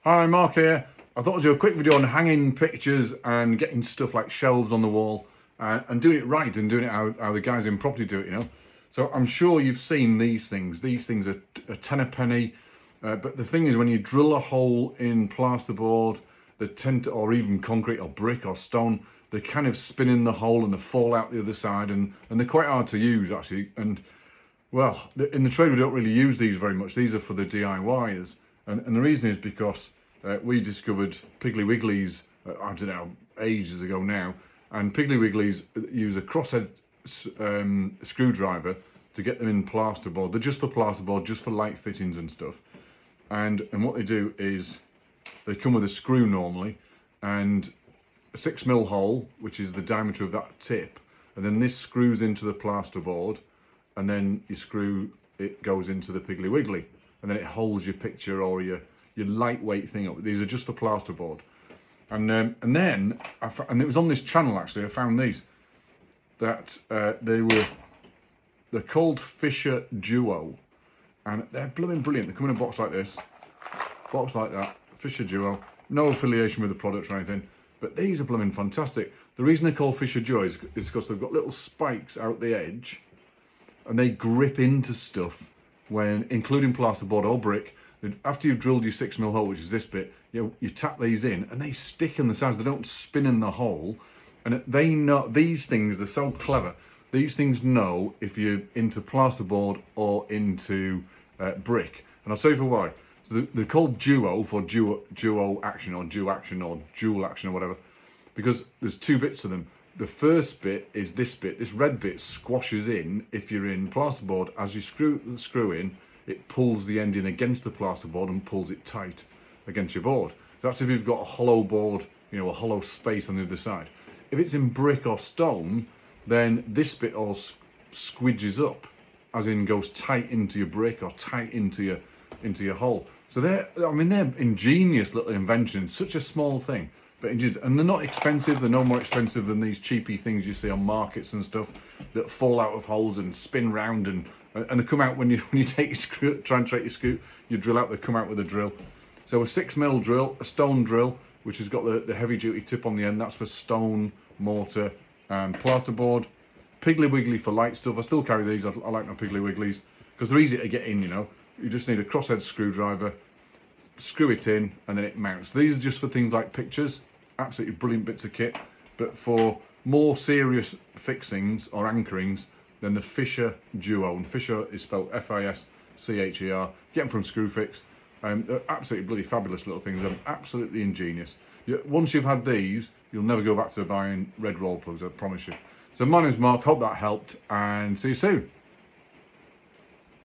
Hi, Mark here. I thought I'd do a quick video on hanging pictures and getting stuff like shelves on the wall and doing it right and doing it how the guys in property do it, you know. So I'm sure you've seen these things. These things are a ten a penny. But the thing is, when you drill a hole in plasterboard, they tend to, or even concrete or brick or stone, they kind of spin in the hole and they fall out the other side, and they're quite hard to use actually. And well, in the trade we don't really use these very much. These are for the DIYers. And the reason is because we discovered Piggly Wigglies, I don't know, ages ago now. And Piggly Wigglies use a crosshead screwdriver to get them in plasterboard. They're just for plasterboard, just for light fittings and stuff. And what they do is they come with a screw normally and a 6mm hole, which is the diameter of that tip. And then this screws into the plasterboard, and then you screw, it goes into the Piggly Wiggly. And then it holds your picture or your lightweight thing up. These are just for plasterboard. And then, and it was on this channel actually, I found these. That they're called Fisher Duo. And they're blooming brilliant. They come in a box like this, box like that, Fisher Duo. No affiliation with the product or anything, but these are blooming fantastic. The reason they're called Fisher Duo is because they've got little spikes out the edge, and they grip into stuff when, including plasterboard or brick. After you've drilled your 6mm hole, which is this bit, you tap these in and they stick in the sides. They don't spin in the hole. And they know, these things are so clever. These things know if you're into plasterboard or into brick. And I'll tell you for why. So they're called Duo for duo action or dual action or dual action or whatever, because there's two bits to them. The first bit is this bit. This red bit squashes in if you're in plasterboard. As you screw the screw in, it pulls the end in against the plasterboard and pulls it tight against your board. So that's if you've got a hollow board, you know, a hollow space on the other side. If it's in brick or stone, then this bit all squidges up, as in goes tight into your brick or tight into your hole. So they're ingenious little inventions. Such a small thing, but and they're not expensive. They're no more expensive than these cheapy things you see on markets and stuff that fall out of holes and spin round and they come out when you take your screw, try and take your screw, you drill out. They come out with a drill. So a 6mm drill, a stone drill, which has got the heavy duty tip on the end. That's for stone, mortar, and plasterboard. Piggly Wiggly for light stuff. I still carry these. I like my Piggly Wigglies because they're easy to get in. You know, you just need a crosshead screwdriver, screw it in, and then it mounts. These are just for things like pictures. Absolutely brilliant bits of kit. But for more serious fixings or anchorings, then the Fisher Duo, and Fisher is spelled F-I-S-C-H-E-R. Get them from Screwfix. They're absolutely bloody fabulous little things. They're absolutely ingenious. Once you've had these, you'll never go back to buying red roll plugs, I promise you. So my name's Mark, hope that helped, and see you soon.